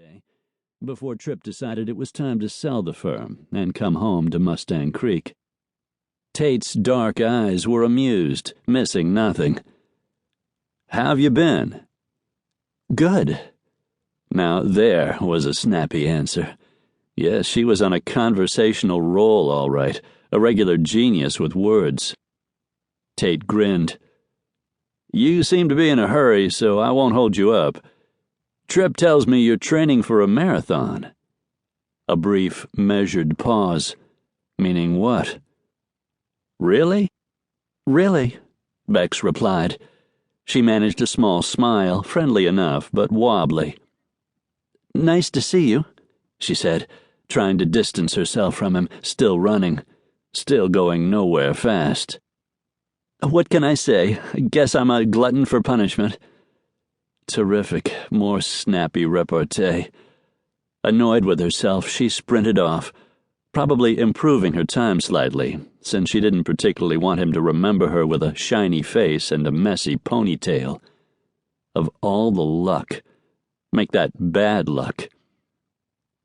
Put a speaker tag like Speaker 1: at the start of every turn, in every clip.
Speaker 1: day, before Tripp decided it was time to sell the firm and come home to Mustang Creek. Tate's dark eyes were amused, missing nothing. "How've you been?" "Good." Now there was a snappy answer. Yes, she was on a conversational roll, all right, a regular genius with words. Tate grinned. "You seem to be in a hurry, so I won't hold you up. Tripp tells me you're training for a marathon." A brief, measured pause. Meaning what? "Really?"
Speaker 2: "Really,"
Speaker 1: Bex replied. She managed a small smile, friendly enough, but wobbly.
Speaker 2: "Nice to see you,"
Speaker 1: she said, trying to distance herself from him, still running, still going nowhere fast.
Speaker 2: "What can I say? Guess I'm a glutton for punishment."
Speaker 1: Terrific, more snappy repartee. Annoyed with herself, she sprinted off, probably improving her time slightly, since she didn't particularly want him to remember her with a shiny face and a messy ponytail. Of all the luck, make that bad luck.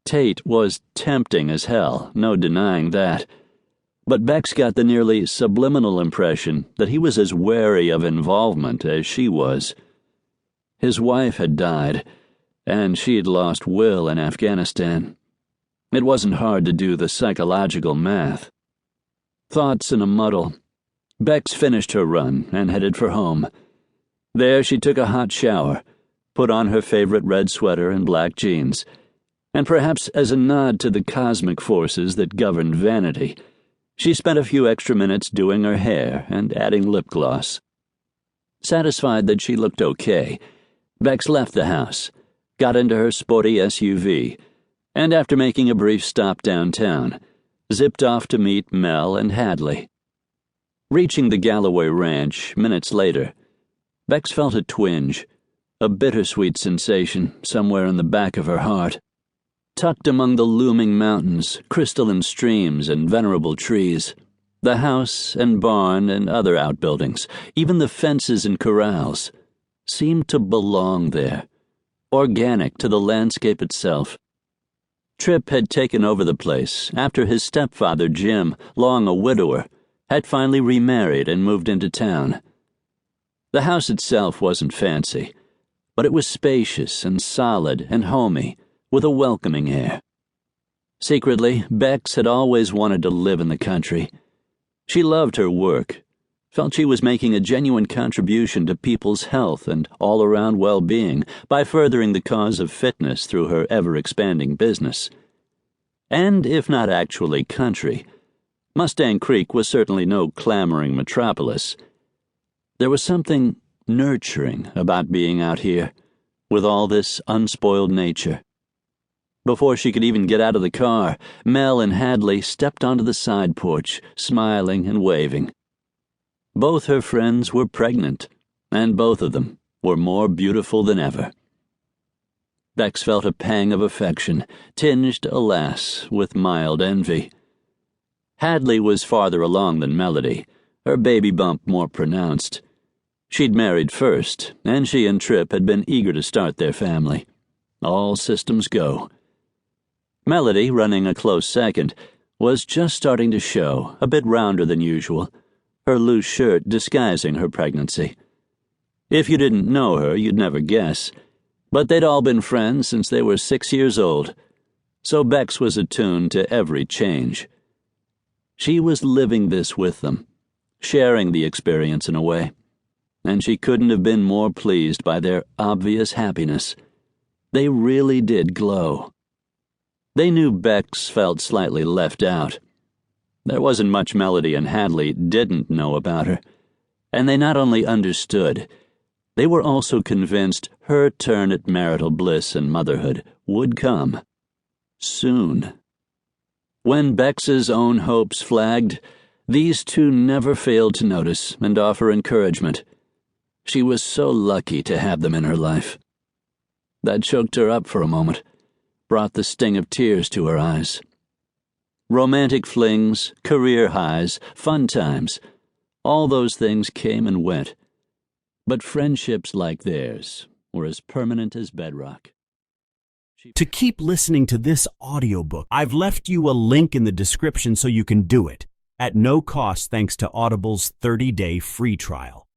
Speaker 1: Tate was tempting as hell, no denying that. But Bex got the nearly subliminal impression that he was as wary of involvement as she was. His wife had died, and she'd lost Will in Afghanistan. It wasn't hard to do the psychological math. Thoughts in a muddle, Bex finished her run and headed for home. There she took a hot shower, put on her favorite red sweater and black jeans, and perhaps as a nod to the cosmic forces that governed vanity, she spent a few extra minutes doing her hair and adding lip gloss. Satisfied that she looked okay, Bex left the house, got into her sporty SUV, and after making a brief stop downtown, zipped off to meet Mel and Hadley. Reaching the Galloway Ranch minutes later, Bex felt a twinge, a bittersweet sensation somewhere in the back of her heart. Tucked among the looming mountains, crystalline streams, and venerable trees, the house and barn and other outbuildings, even the fences and corrals, seemed to belong there, organic to the landscape itself. Tripp had taken over the place after his stepfather, Jim, long a widower, had finally remarried and moved into town. The house itself wasn't fancy, but it was spacious and solid and homey, with a welcoming air. Secretly, Bex had always wanted to live in the country. She loved her work, felt she was making a genuine contribution to people's health and all-around well-being by furthering the cause of fitness through her ever-expanding business. And if not actually country, Mustang Creek was certainly no clamoring metropolis. There was something nurturing about being out here, with all this unspoiled nature. Before she could even get out of the car, Mel and Hadley stepped onto the side porch, smiling and waving. Both her friends were pregnant, and both of them were more beautiful than ever. Bex felt a pang of affection, tinged, alas, with mild envy. Hadley was farther along than Melody, her baby bump more pronounced. She'd married first, and she and Tripp had been eager to start their family. All systems go. Melody, running a close second, was just starting to show, a bit rounder than usual, her loose shirt disguising her pregnancy. If you didn't know her, you'd never guess, but they'd all been friends since they were 6 years old, so Bex was attuned to every change. She was living this with them, sharing the experience in a way, and she couldn't have been more pleased by their obvious happiness. They really did glow. They knew Bex felt slightly left out. There wasn't much Melody and Hadley didn't know about her, and they not only understood, they were also convinced her turn at marital bliss and motherhood would come. Soon. When Bex's own hopes flagged, these two never failed to notice and offer encouragement. She was so lucky to have them in her life. That choked her up for a moment, brought the sting of tears to her eyes. Romantic flings, career highs, fun times, all those things came and went. But friendships like theirs were as permanent as bedrock.
Speaker 3: To keep listening to this audiobook, I've left you a link in the description so you can do it, at no cost thanks to Audible's 30-day free trial.